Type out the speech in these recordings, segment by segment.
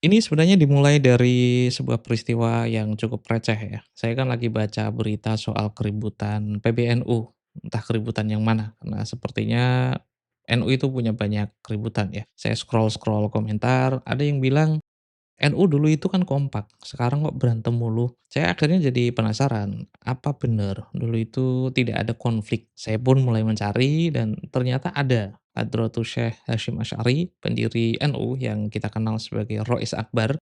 Ini sebenarnya dimulai dari sebuah peristiwa yang cukup receh ya. Saya kan lagi baca berita soal keributan PBNU, entah keributan yang mana, karena sepertinya NU itu punya banyak keributan ya. Saya scroll-scroll komentar, ada yang bilang NU dulu itu kan kompak, sekarang kok berantem mulu. Saya akhirnya jadi penasaran, apa benar dulu itu tidak ada konflik? Saya pun mulai mencari dan ternyata ada. Hadratus Syekh Hasyim Asy'ari, pendiri NU yang kita kenal sebagai Rois Akbar,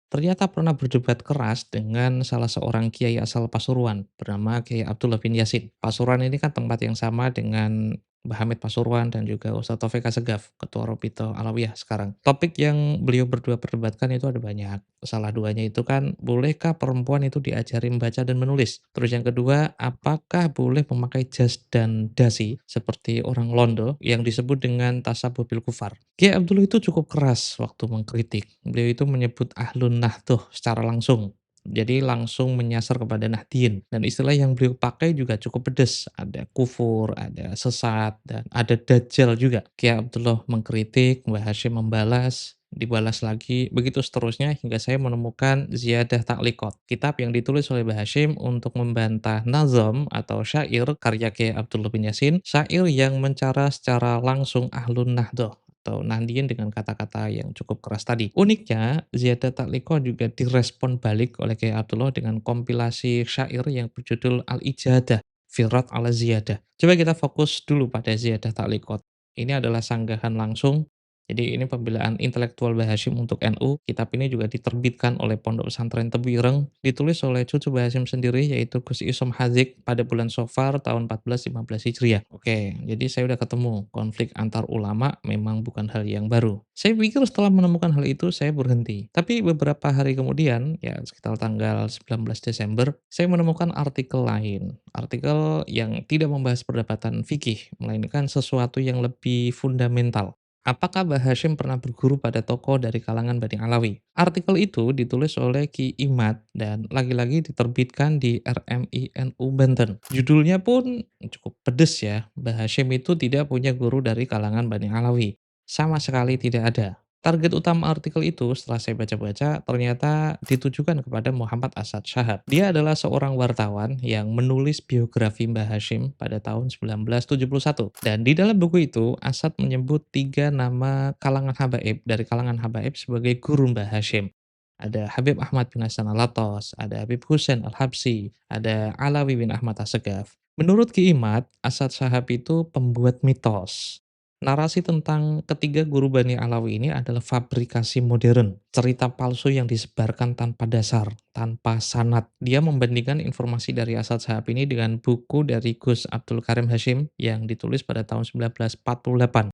ternyata pernah berdebat keras dengan salah seorang kiai asal Pasuruan bernama Kiai Abdullah bin Yasin. Pasuruan ini kan tempat yang sama dengan Mbah Hamid Pasuruan dan juga Ustadz Taufik Assegaf, Ketua Robito Alawiyah sekarang. Topik yang beliau berdua perdebatkan itu ada banyak. Salah duanya itu kan, bolehkah perempuan itu diajari membaca dan menulis? Terus yang kedua, apakah boleh memakai jas dan dasi seperti orang Londo yang disebut dengan tasabubil kufar? Kiai Abdullah itu cukup keras waktu mengkritik. Beliau itu menyebut Ahlun Nahdlatul secara langsung. Jadi langsung menyasar kepada Nahdien, dan istilah yang beliau pakai juga cukup pedas. Ada kufur, ada sesat, dan ada dajjal juga. Kiai Abdullah mengkritik, Mbah Hashim membalas, dibalas lagi, begitu seterusnya hingga saya menemukan Ziyadah Ta'liqat, kitab yang ditulis oleh Mbah Hashim untuk membantah nazam atau syair karya Kiai Abdullah bin Yasin, syair yang mencara secara langsung Ahlun Nahdlatul atau Nahdien dengan kata-kata yang cukup keras tadi. Uniknya, Ziyadah Ta'liqah juga direspon balik oleh Kiai Abdullah dengan kompilasi syair yang berjudul Al-Ijadah Firat ala Ziyadah. Coba kita fokus dulu pada Ziyadah Ta'liqat. Ini adalah sanggahan langsung, jadi ini pembelaan intelektual Mbah Hashim untuk NU. Kitab ini juga diterbitkan oleh Pondok Pesantren Tebu Ireng, ditulis oleh cucu Mbah Hashim sendiri yaitu Gus Isom Hazik pada bulan Safar tahun 1415 Hijriah. Oke, jadi saya udah ketemu, konflik antar ulama memang bukan hal yang baru. Saya pikir setelah menemukan hal itu saya berhenti. Tapi beberapa hari kemudian, ya sekitar tanggal 19 Desember, saya menemukan artikel lain. Artikel yang tidak membahas perdebatan fikih, melainkan sesuatu yang lebih fundamental. Apakah Mbah Hashim pernah berguru pada tokoh dari kalangan Bani Alawi? Artikel itu ditulis oleh Ki Imad dan lagi-lagi diterbitkan di RMI NU Banten. Judulnya pun cukup pedes ya. Mbah Hashim itu tidak punya guru dari kalangan Bani Alawi. Sama sekali tidak ada. Target utama artikel itu setelah saya baca-baca ternyata ditujukan kepada Muhammad Asad Syahab. Dia adalah seorang wartawan yang menulis biografi Mbah Hashim pada tahun 1971. Dan di dalam buku itu Asad menyebut 3 nama kalangan habaib dari kalangan habaib sebagai guru Mbah Hashim. Ada Habib Ahmad bin Hasan Al-Attas, ada Habib Husain Al-Habsyi, ada Alawi bin Ahmad Assegaf. Menurut Ki Imad, Asad Syahab itu pembuat mitos. Narasi tentang ketiga guru Bani Alawi ini adalah fabrikasi modern, cerita palsu yang disebarkan tanpa dasar, tanpa sanad. Dia membandingkan informasi dari Asad Shahab ini dengan buku dari Gus Abdul Karim Hashim yang ditulis pada tahun 1948.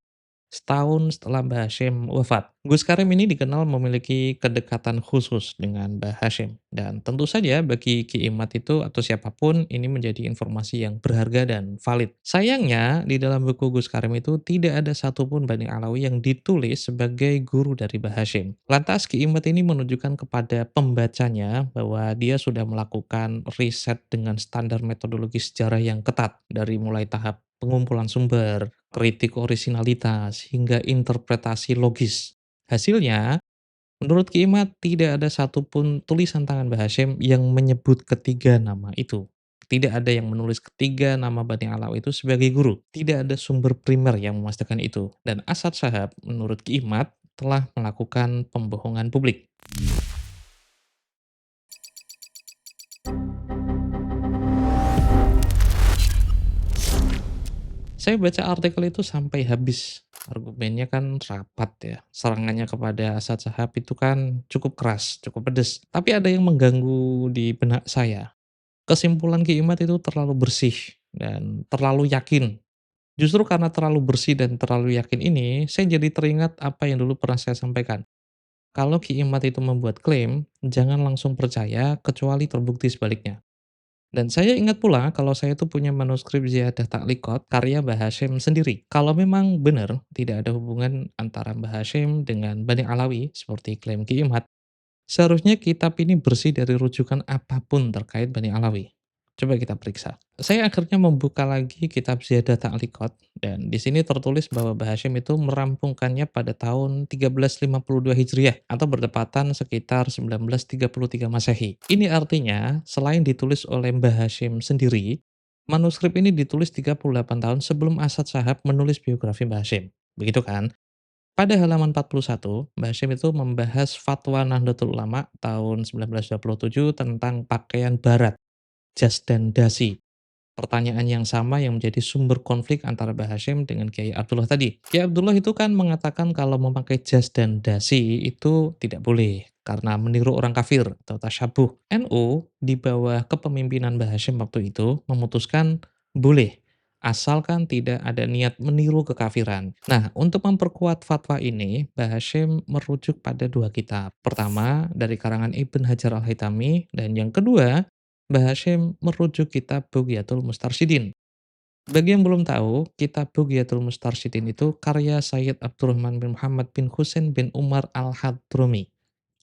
Setahun setelah Mbah Hashim wafat. Gus Karim ini dikenal memiliki kedekatan khusus dengan Mbah Hashim. Dan tentu saja bagi Ki Imad itu atau siapapun ini menjadi informasi yang berharga dan valid. Sayangnya di dalam buku Gus Karim itu tidak ada satupun Bani Alawi yang ditulis sebagai guru dari Mbah Hashim. Lantas Ki Imad ini menunjukkan kepada pembacanya bahwa dia sudah melakukan riset dengan standar metodologi sejarah yang ketat dari mulai tahap pengumpulan sumber, kritik orisinalitas, hingga interpretasi logis. Hasilnya, menurut Kimat tidak ada satupun tulisan tangan Mbah Hashim yang menyebut ketiga nama itu. Tidak ada yang menulis ketiga nama Bani Alawi itu sebagai guru. Tidak ada sumber primer yang memastikan itu. Dan Asad Syahab, menurut Kimat, telah melakukan pembohongan publik. Saya baca artikel itu sampai habis. Argumennya kan rapat ya. Serangannya kepada Asad Shahab itu kan cukup keras, cukup pedes. Tapi ada yang mengganggu di benak saya. Kesimpulan Ki Imad itu terlalu bersih dan terlalu yakin. Justru karena terlalu bersih dan terlalu yakin ini, saya jadi teringat apa yang dulu pernah saya sampaikan. Kalau Ki Imad itu membuat klaim, jangan langsung percaya kecuali terbukti sebaliknya. Dan saya ingat pula kalau saya tuh punya manuskrip Ziyadah Ta'liqat karya Mbah Hashim sendiri. Kalau memang benar tidak ada hubungan antara Mbah Hashim dengan Bani Alawi seperti klaim Ki Imad, seharusnya kitab ini bersih dari rujukan apapun terkait Bani Alawi. Coba kita periksa. Saya akhirnya membuka lagi kitab Ziyadah Ta'liqat dan di sini tertulis bahwa Mbah Hashim itu merampungkannya pada tahun 1352 Hijriah atau bertepatan sekitar 1933 Masehi. Ini artinya selain ditulis oleh Mbah Hashim sendiri, manuskrip ini ditulis 38 tahun sebelum Asad Shahab menulis biografi Mbah Hashim. Begitu kan? Pada halaman 41, Mbah Hashim itu membahas fatwa Nahdlatul Ulama tahun 1927 tentang pakaian barat, jas dan dasi. Pertanyaan yang sama yang menjadi sumber konflik antara Mbah Hashim dengan Kiai Abdullah tadi. Kiai Abdullah itu kan mengatakan kalau memakai jas dan dasi itu tidak boleh karena meniru orang kafir atau tasyabuh. NU di bawah kepemimpinan Mbah Hashim waktu itu memutuskan boleh asalkan tidak ada niat meniru kekafiran. Nah, untuk memperkuat fatwa ini, Mbah Hashim merujuk pada dua kitab. Pertama, dari karangan Ibn Hajar Al-Haytami, dan yang kedua, Mbah Hashim merujuk kitab Bugyatul Mustarsyidin. Bagi yang belum tahu, kitab Bugyatul Mustarsyidin itu karya Sayyid Abdurrahman bin Muhammad bin Husain bin Umar Al-Hadrami.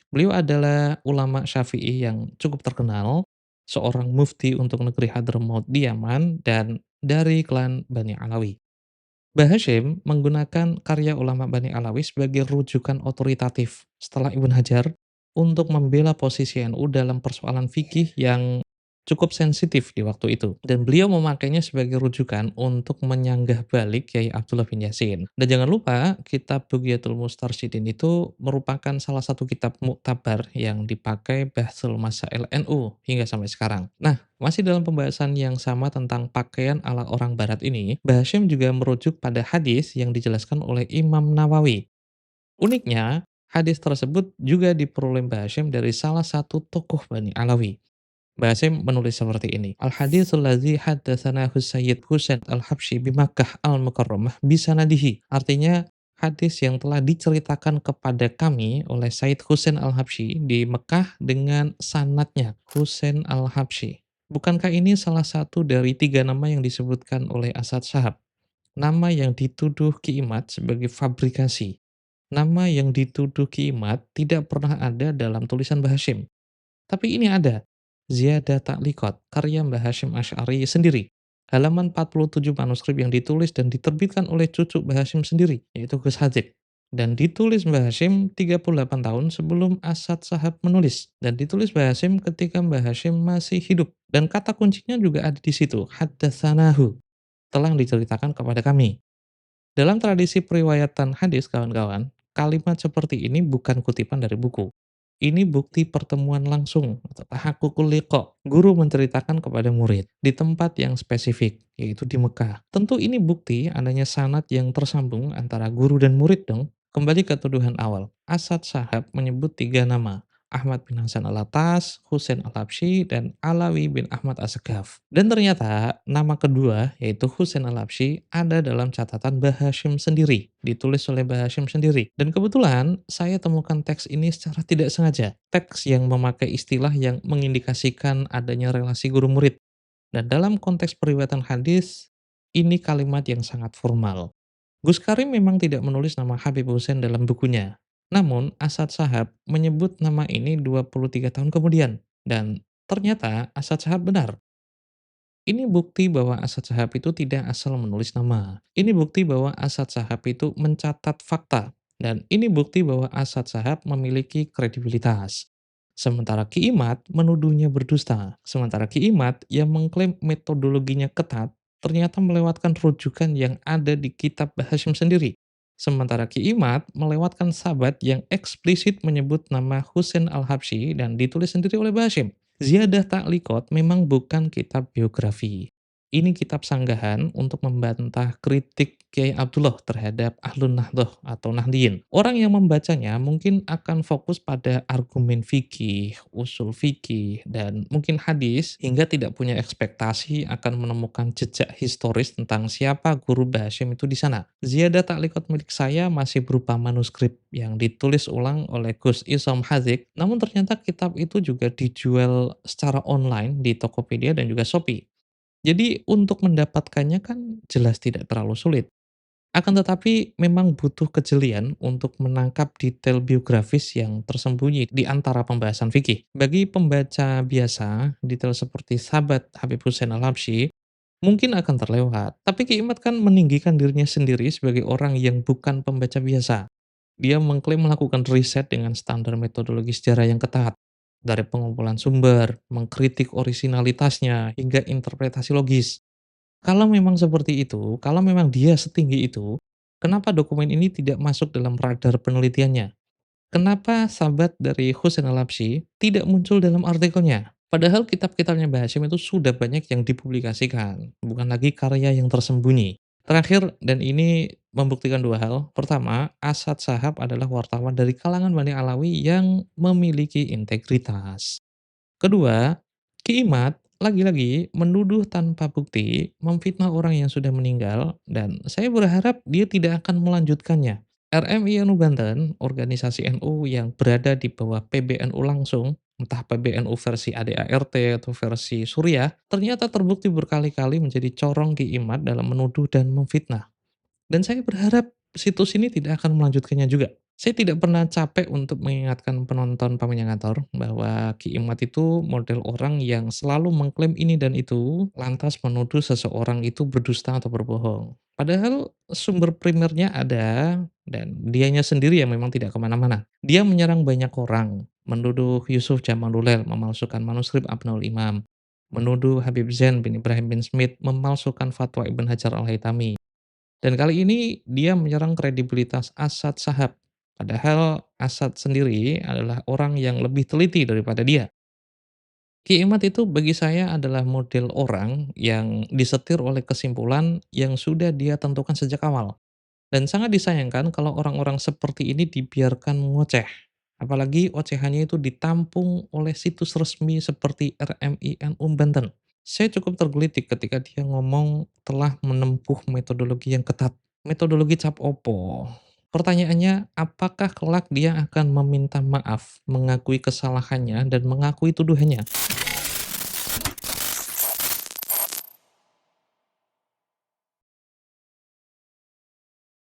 Beliau adalah ulama Syafi'i yang cukup terkenal, seorang mufti untuk negeri Hadramaut di Yaman, dan dari klan Bani Alawi. Mbah Hashim menggunakan karya ulama Bani Alawi sebagai rujukan otoritatif setelah Ibn Hajar untuk membela posisi NU dalam persoalan fikih yang cukup sensitif di waktu itu. Dan beliau memakainya sebagai rujukan untuk menyanggah balik Kiai Abdullah bin Yasin. Dan jangan lupa, kitab Bugyatul Mustarsyidin itu merupakan salah satu kitab muktabar yang dipakai Bahsul Masail NU hingga sampai sekarang. Nah, masih dalam pembahasan yang sama tentang pakaian ala orang barat ini, Mbah Hashim juga merujuk pada hadis yang dijelaskan oleh Imam Nawawi. Uniknya, hadis tersebut juga diperoleh Mbah Hashim dari salah satu tokoh Bani Alawi. Mbah Hashim menulis seperti ini, Al-haditsul ladzi haddatsanahu Sayyid Husain Al-Habsyi bi Makkah Al-Mukarramah bisanadihi. Artinya, hadis yang telah diceritakan kepada kami oleh Sayyid Husain Al-Habsyi di Mekah dengan sanadnya, Husain Al-Habsyi. Bukankah ini salah satu dari tiga nama yang disebutkan oleh Asad Shahab? Nama yang dituduh Kiimat sebagai fabrikasi. Nama yang dituduh Kiimat tidak pernah ada dalam tulisan Mbah Hashim. Tapi ini ada, Ziyadah Ta'liqat, karya Mbah Hashim Asy'ari sendiri. Halaman 47 manuskrip yang ditulis dan diterbitkan oleh cucu Mbah Hashim sendiri, yaitu Gus Hazik. Dan ditulis Mbah Hashim 38 tahun sebelum Asad Shahab menulis. Dan ditulis Mbah Hashim ketika Mbah Hashim masih hidup. Dan kata kuncinya juga ada di situ, haddatsanahu, telah diceritakan kepada kami. Dalam tradisi periwayatan hadis, kawan-kawan, kalimat seperti ini bukan kutipan dari buku. Ini bukti pertemuan langsung atau tahaqququl liqa. Guru menceritakan kepada murid di tempat yang spesifik, yaitu di Mekah. Tentu ini bukti adanya sanad yang tersambung antara guru dan murid dong. Kembali ke tuduhan awal. Asad Shahab menyebut tiga nama. Ahmad bin Hasan Al-Attas, Husain Al-Habsyi, dan Alawi bin Ahmad As-Segaf. Dan ternyata nama kedua, yaitu Husain Al-Habsyi, ada dalam catatan Mbah Hashim sendiri, ditulis oleh Mbah Hashim sendiri. Dan kebetulan saya temukan teks ini secara tidak sengaja. Teks yang memakai istilah yang mengindikasikan adanya relasi guru murid. Dan dalam konteks periwayatan hadis, ini kalimat yang sangat formal. Gus Karim memang tidak menulis nama Habib Hussein dalam bukunya. Namun, Asad Shahab menyebut nama ini 23 tahun kemudian. Dan ternyata Asad Shahab benar. Ini bukti bahwa Asad Shahab itu tidak asal menulis nama. Ini bukti bahwa Asad Shahab itu mencatat fakta. Dan ini bukti bahwa Asad Shahab memiliki kredibilitas. Sementara Ki Imad menuduhnya berdusta. Sementara Ki Imad yang mengklaim metodologinya ketat, ternyata melewatkan rujukan yang ada di kitab Mbah Hashim sendiri. Sementara Ki Imad melewatkan sahabat yang eksplisit menyebut nama Husain Al-Habsyi dan ditulis sendiri oleh Mbah Hashim. Ziyadah Ta'liqat memang bukan kitab biografi. Ini kitab sanggahan untuk membantah kritik Kiai Abdullah terhadap Ahlun Nahdlatul atau Nahdliyin. Orang yang membacanya mungkin akan fokus pada argumen fikih, usul fikih, dan mungkin hadis hingga tidak punya ekspektasi akan menemukan jejak historis tentang siapa guru Mbah Hashim itu di sana. Ziyadah Ta'liqat milik saya masih berupa manuskrip yang ditulis ulang oleh Gus Isom Hazik, namun ternyata kitab itu juga dijual secara online di Tokopedia dan juga Shopee. Jadi untuk mendapatkannya kan jelas tidak terlalu sulit. Akan tetapi memang butuh kejelian untuk menangkap detail biografis yang tersembunyi di antara pembahasan fikih. Bagi pembaca biasa, detail seperti sahabat Habib Hussein Al-Habsyi mungkin akan terlewat, tapi Ki Imad kan meninggikan dirinya sendiri sebagai orang yang bukan pembaca biasa. Dia mengklaim melakukan riset dengan standar metodologi sejarah yang ketat. Dari pengumpulan sumber, mengkritik orisinalitasnya, hingga interpretasi logis. Kalau memang seperti itu, kalau memang dia setinggi itu, kenapa dokumen ini tidak masuk dalam radar penelitiannya? Kenapa sahabat dari Husain Al-Habsyi tidak muncul dalam artikelnya? Padahal kitab-kitabnya Mbah Hashim itu sudah banyak yang dipublikasikan, bukan lagi karya yang tersembunyi. Terakhir, dan ini membuktikan dua hal. Pertama, Asad Shahab adalah wartawan dari kalangan Bani Alawi yang memiliki integritas. Kedua, Ki Imad lagi-lagi menuduh tanpa bukti, memfitnah orang yang sudah meninggal, dan saya berharap dia tidak akan melanjutkannya. RMI NU Banten, organisasi NU yang berada di bawah PBNU langsung, entah PBNU versi ADART atau versi Suriah, ternyata terbukti berkali-kali menjadi corong Ki Imad dalam menuduh dan memfitnah. Dan saya berharap situs ini tidak akan melanjutkannya juga. Saya tidak pernah capek untuk mengingatkan penonton Paminyangator bahwa Ki Imad itu model orang yang selalu mengklaim ini dan itu, lantas menuduh seseorang itu berdusta atau berbohong. Padahal sumber primernya ada, dan dianya sendiri yang memang tidak kemana-mana. Dia menyerang banyak orang, menuduh Yusuf Jamalulel memalsukan manuskrip Abnaul Imam, menuduh Habib Zain bin Ibrahim bin Smith memalsukan fatwa Ibn Hajar al-Haytami, dan kali ini dia menyerang kredibilitas Asad Shahab. Padahal Asad sendiri adalah orang yang lebih teliti daripada dia. Ki Imad itu bagi saya adalah model orang yang disetir oleh kesimpulan yang sudah dia tentukan sejak awal. Dan sangat disayangkan kalau orang-orang seperti ini dibiarkan mengoceh. Apalagi ocehannya itu ditampung oleh situs resmi seperti RMI NU Banten. Saya cukup tergelitik ketika dia ngomong telah menempuh metodologi yang ketat. Metodologi cap opo? Pertanyaannya, apakah kelak dia akan meminta maaf, mengakui kesalahannya, dan mengakui tuduhannya?